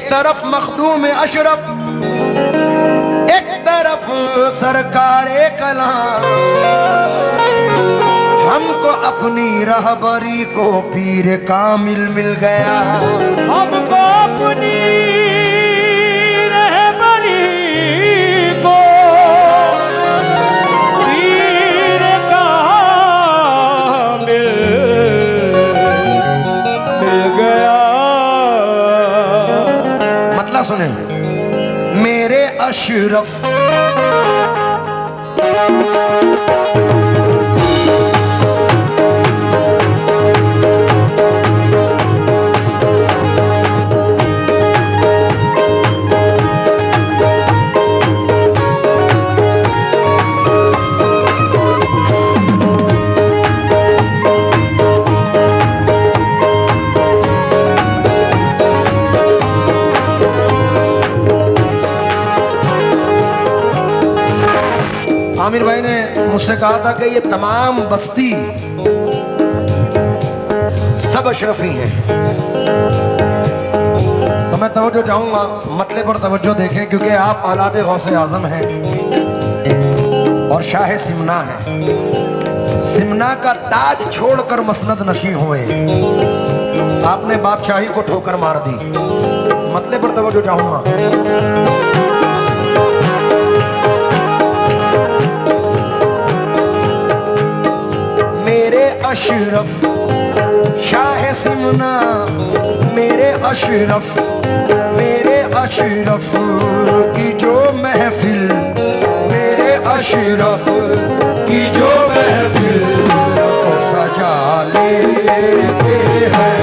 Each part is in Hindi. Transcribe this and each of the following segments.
तरफ मखदूम अशरफ, एक तरफ सरकारे कलाम। हमको अपनी रहबरी को पीर कामिल मिल गया, हमको अपनी रहबरी को पीर कामिल मिल गया। मतलब सुने, मेरे अशरफ आमिर भाई ने मुझसे कहा था कि ये तमाम बस्ती सब अशरफी हैं, तो मैं तवज्जो चाहूंगा, मतले पर तवज्जो देखें, क्योंकि आप औलादे गौसे आजम हैं और शाह सिमना हैं। सिमना का ताज छोड़कर मसनद नशी हुए, आपने बादशाही को ठोकर मार दी। मतले पर तवज्जो चाहूंगा। अशरफ शाह सिमना, मेरे अशरफ की जो महफिल, मेरे अशरफ की जो महफिल को सजा लेते हैं।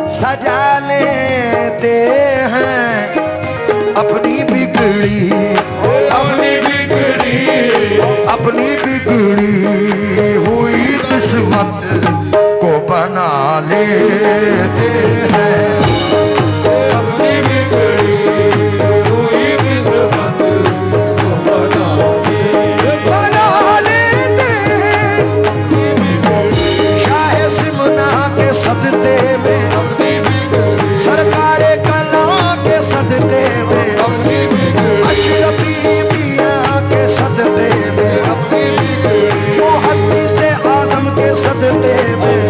सजा लेते हैं अपनी बिगड़ी हुई किस्मत को बना लेते हैं। अपनी बिगड़ी हुई किस्मत को बना लेते हैं। शाह सिमना के सदते में, सरकारे कला के सदते में, अशरफी मियां के सदते में, मुहद्दिसे आजम के सदते में,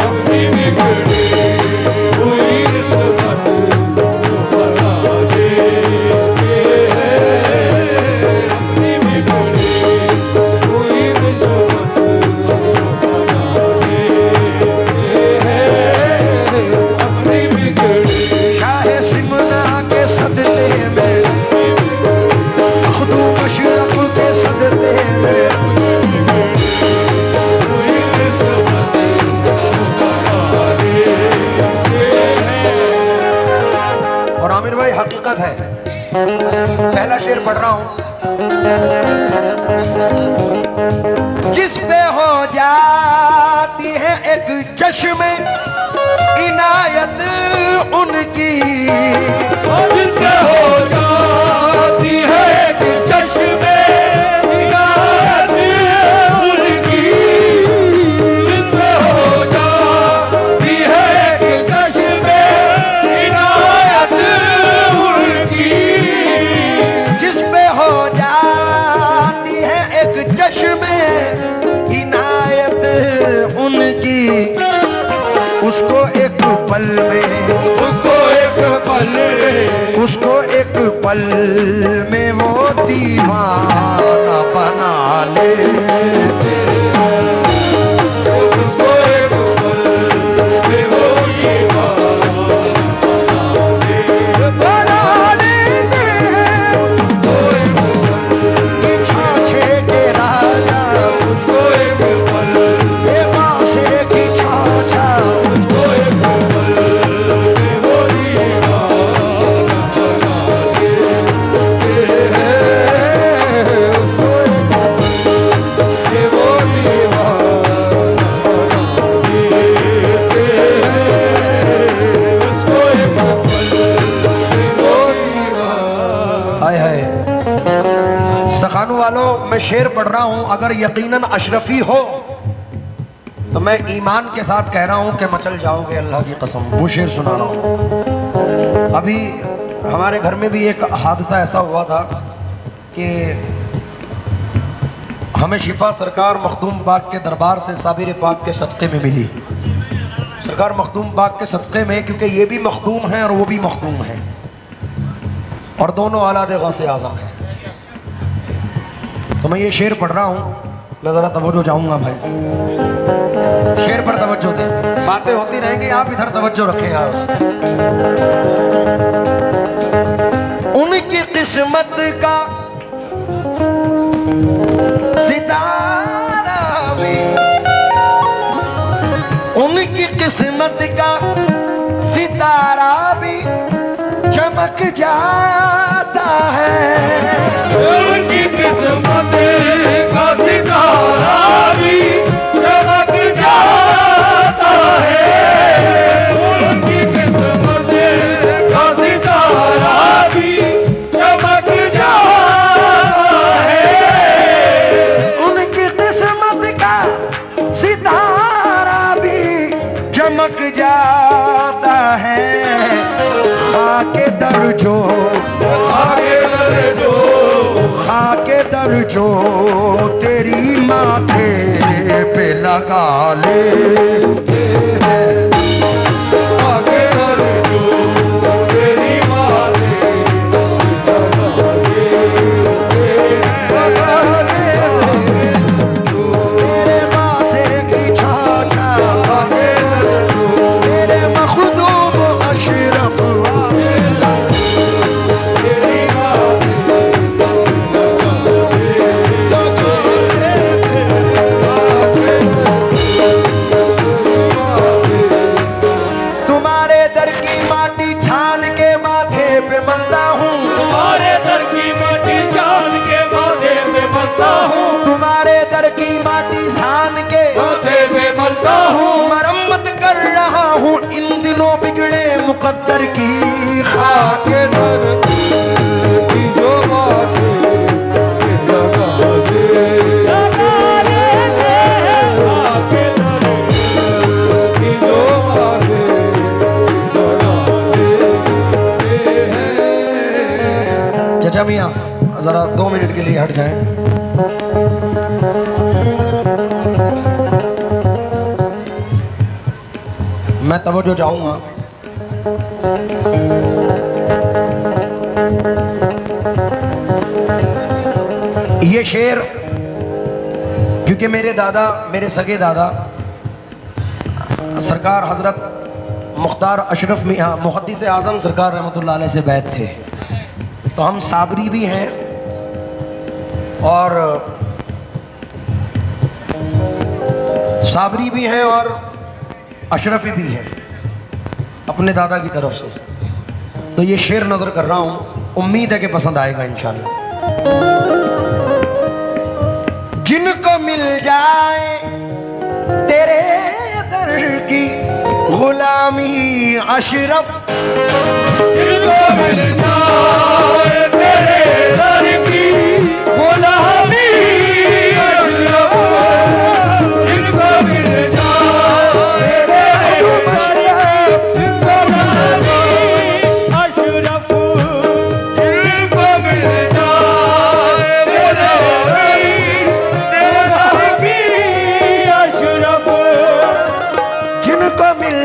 हकीकत है। पहला शेर पढ़ रहा हूं। जिस पे हो जाती है एक चश्मे इनायत उनकी, जिस पे हो जाती है एक चश्मे इनायत उनकी, उसको एक पल में, उसको एक पल में, उसको एक पल में वो दीवाना बना ले। उसको एक पल में वो बना लेते हैं। उसको एक कि छाछे के राजा, उसको एक पल, ये बासे की छाछा, उसको एक पल में वो दीवाना बना देते हैं। उसको एक पल में वो दीवाना बना देते हैं। उसको एक पल में वो दीवाना। हाय हाय। सखानू वालों, मैं शेर पढ़ रहा हूं, अगर यकीनन अशरफी हो तो मैं ईमान के साथ कह रहा हूं कि मचल जाओगे अल्लाह की कसम। वो शेर सुना रहा हूं। अभी हमारे घर में भी एक हादसा ऐसा हुआ था कि हमें शिफा सरकार मखदूम पाक के दरबार से साबिर पाक के सदक़े में मिली। सरकार मखदूम पाक के सदक़े में, क्योंकि ये भी मखदूम हैं और वो भी मखदूम हैं और दोनों औलाद गौसे आज़म हैं। तो मैं ये शेर पढ़ रहा हूँ, मैं ज़रा तवज्जो चाहूँगा भाई, शेर पर तवज्जो दें। बातें होती रहेंगी, आप इधर तवज्जो रखें यार। उनकी किस्मत का सितारा भी, उनकी किस्मत का सितारा भी चमक जाता है। उनकी किस्मत का सितारा भी चमक जाता है। उनकी किस्मत का सितारा भी चमक जाता है। उनकी किस्मत का सितारा भी चमक जाता है। खाके दर जो, आगे बढ़े जो, खाके दर जो तेरी माथे पे लगा ले। आगे बढ़े जो तेरी माथे लगा ले। मेरे वासे की छाछा, मेरे मखदूम अशरफ, तुम्हारे दर की माटी छान के माथे पे मलता हूँ, तुम्हारे दर की माटी चाल के माथे पे मलता हूँ, तुम्हारे दर की माटी छान के माथे पे मलता हूँ। मरम्मत कर रहा हूँ इन दिनों बिगड़े मुकद्दर की। खाक आगे दर की जो माथे लगा देते हैं। आगे दर की जो माथे लगा देते हैं। चचा मियाँ जरा 2 मिनट के लिए हट जाएं। मैं तवज्जो चाहूंगा। ये शेर क्योंकि मेरे दादा, मेरे सगे दादा सरकार हजरत मुख्तार अशरफ मियाँ मुहद्दिस आज़म सरकार रहमतुल्लाह अलैह से बैत थे। तो हम साबरी भी हैं और साबरी भी हैं और अशरफी भी हैं अपने दादा की तरफ से। तो ये शेर नज़र कर रहा हूँ, उम्मीद है कि पसंद आएगा इंशाल्लाह। जिनको मिल जाए तेरे दर की गुलामी अशरफ, जिनको मिल जाए तेरे दर की गुलामी अशरफ, जिनको मिल जाए तेरे दर की गुलामी अशरफ, जिनको मिल जाए तेरे दर की गुलामी अशरफ, जिनको मिल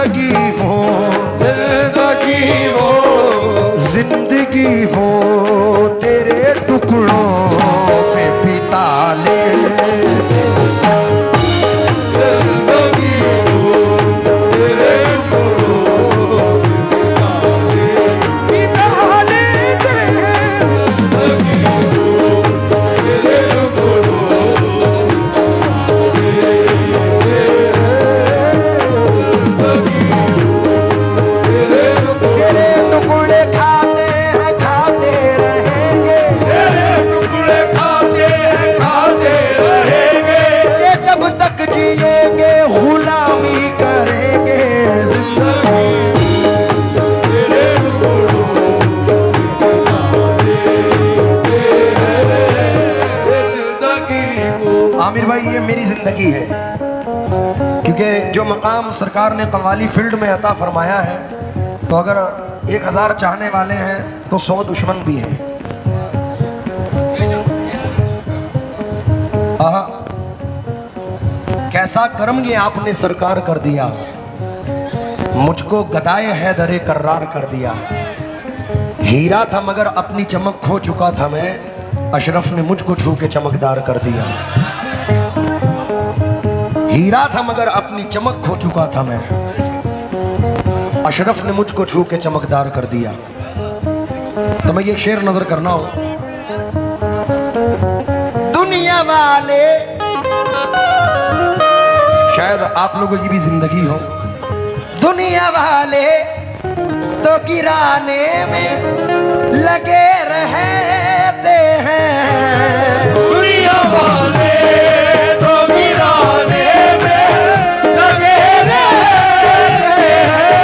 जिंदगी वो, जिंदगी वो, जिंदगी वो तेरे टुकड़ों पे बिता ले। जिंदगी वो तेरे टुकड़ों बिता लेते हैं। जिंदगी वो तेरे टुकड़ों तेरे टुकड़े खाते हैं खाते रहेंगे, तेरे टुकड़े खाते हैं खाते रहेंगे। कि जब तक जिएंगे गुलामी करेंगे। तेरे टुकड़ों जिंदगी को। आमिर भाई ये मेरी जिंदगी है, क्योंकि जो मकाम सरकार ने कव्वाली फील्ड में अता फरमाया है, तो अगर 1000 चाहने वाले हैं तो 100 दुश्मन भी हैं। आहा, कैसा कर्म ये आपने सरकार कर दिया, मुझको गदाए हैदरे कर्रार कर दिया। हीरा था मगर अपनी चमक खो चुका था मैं, अशरफ ने मुझको छू के चमकदार कर दिया। हीरा था मगर अपनी चमक खो चुका था मैं, अशरफ ने मुझको छू के चमकदार कर दिया। तो मैं ये शेर नजर करना हूं। दुनिया वाले, शायद आप लोगों की भी जिंदगी हो, दुनिया वाले तो गिराने में लगे रहते हैं। दुनिया वाले तो गिराने में लगे रहते हैं।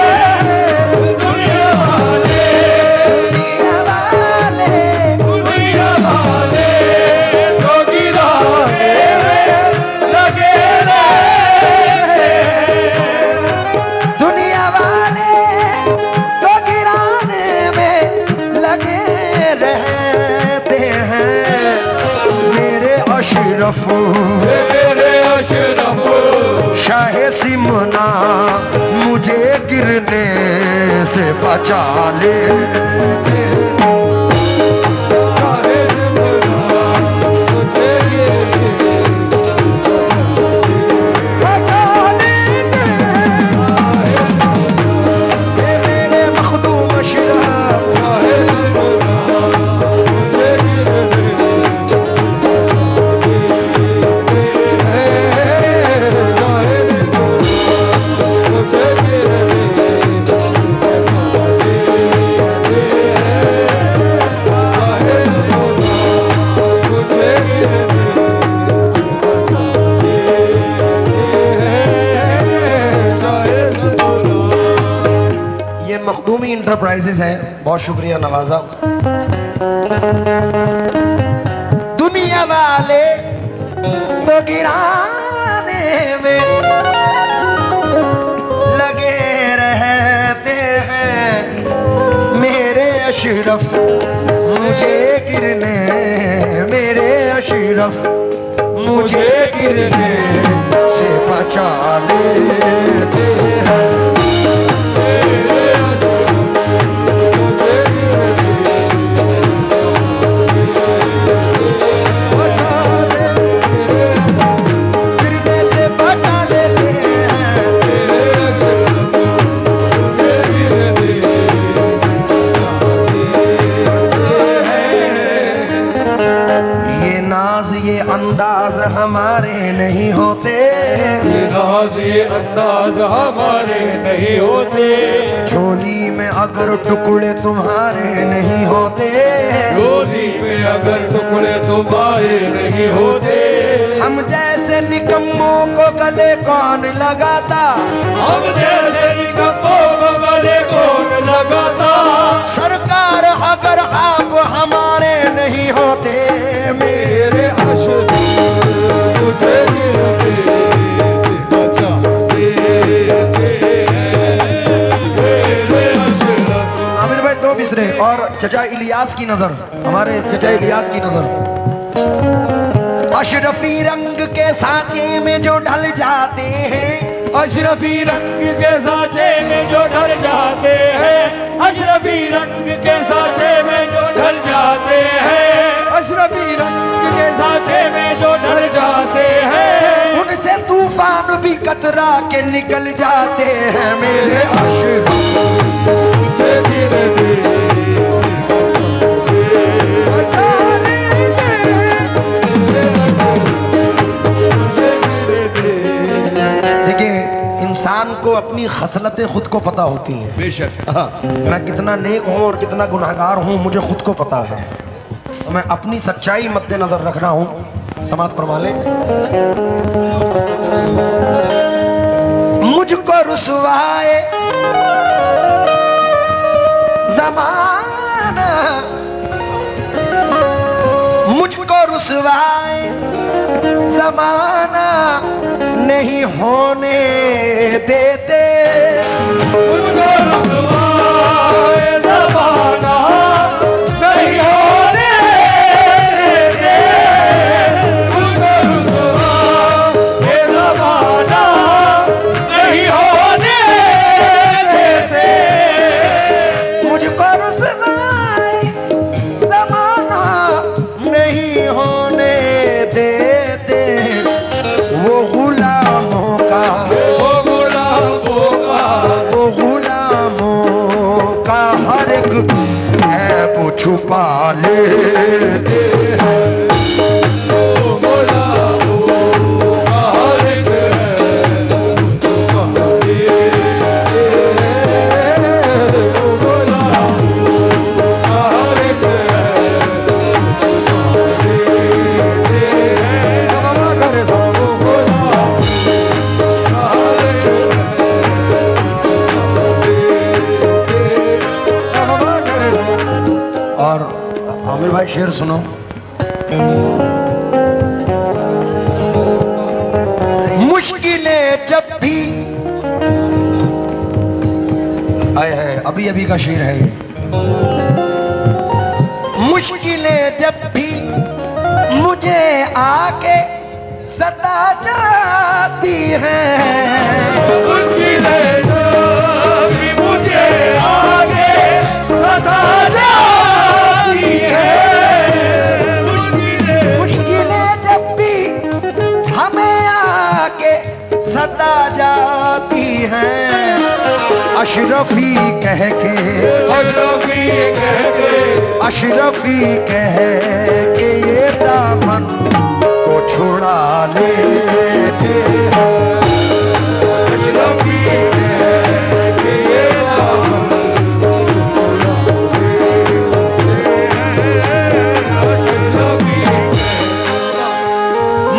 दुनिया वाले, दुनिया वाले, दुनिया वाले तो गिराने में लगे रहते हैं। दुनिया वाले तो गिराने में लगे रहते हैं। मेरे अशरफ मेरे अशरफ शाह सिमना मुझे गिरने से बचा ले। चाहे सिमरा मुझे बचा लेते हैं। ये मेरे मखदूम अशरफ, चाहे सिमरा मुझे ये मखदूमी इंटरप्राइजेस है, बहुत शुक्रिया नवाजा। दुनिया वाले तो गिराने में लगे रहते हैं। मेरे अशरफ मुझे गिरने, मेरे अशरफ मुझे गिरने से बचा लेते हैं। गिरने से बचा लेते हैं। ये नाज ये अंदाज हमारे नहीं होते, नाज ये अंदाज हमारे नहीं होते। झोली में अगर टुकड़े तुम्हारे नहीं होते, डोली में अगर टुकड़े तुम्हारे नहीं होते। हम जैसे निकम्मों को गले कौन लगाता। हम जैसे निकम्मों को गले कौन लगाता। सरकार अगर आप हमारे नहीं होते, मेरे अशरफ मुझे गिरने से बचा लेते हैं। मेरे अशरफ। आमिर भाई दो बिसरे और चचा इलियास की नजर, हमारे चचा इलियास की नजर। अशरफी रंग के सांचे में जो ढल जाते हैं, अशरफी रंग के साँचे में जो ढल जाते हैं, अशरफी रंग के साँचे में जो ढल जाते हैं, अशरफी रंग के साँचे में जो ढल जाते हैं, उनसे तूफान भी कतरा के निकल जाते हैं मेरे अशरफ। धीरे धीरे इंसान को अपनी खसलतें खुद को पता होती हैं। बेशक मैं कितना नेक हूँ और कितना गुनहगार हूँ मुझे खुद को पता है, तो मैं अपनी सच्चाई मद्देनजर रख रहा हूँ। समाप्त फरमा लें। मुझको रुसवाए ज़माना, मुझको रुसवाए ज़माना नहीं होने देते, मुझको रुसवाए ज़माना नहीं होने देते, मुझको रुसवाए ज़माना नहीं होने देते, मुझको रुसवाए ज़माना नहीं होने देते। वो गुलामों का हर एक ऐब छुपा लेते हैं। और आमिर भाई शेर सुनो। मुश्किलें जब भी आए है, अभी अभी का शेर है ये। मुश्किलें जब भी मुझे आके सता जाती हैं, मुश्किलें जब भी मुझे आगे सता जाती हैं, मुश्किलें जब भी हमें आके सता जाती हैं, अशरफी कह के, अशरफी कह के, अशरफी कह के ये दामन को छुड़ा लेते हैं। अशरफी कह के ये दामन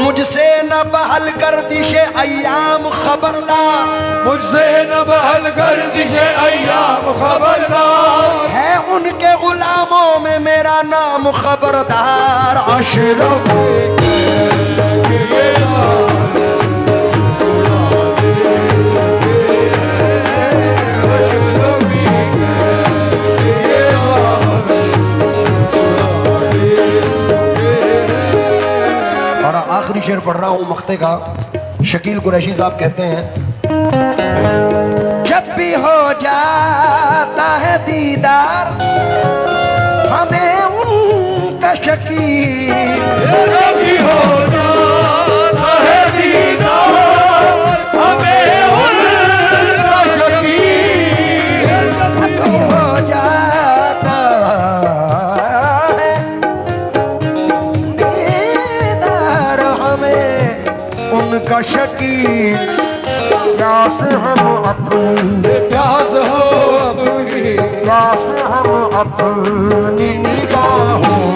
मुझसे न बहल गर्दिशे अय्याम खबरदार, मुझसे न बहल गर्दिशे अय्याम खबरदार, है उनके गुलामों में मेरा नाम खबरदार। अशरफ और आखिरी शेर पढ़ रहा हूँ मख्ते का। शकील कुरैशी साहब कहते हैं, जब भी हो जाता है दीदार हमें उनका शकील, जब भी हो जाता है दीदार हमें उनका शकील, जब भी हो जाता है दीदार हमें उनका शकील। प्यास हम अपनी, प्यास हो अपनी, प्यास हम अपनी निगाहों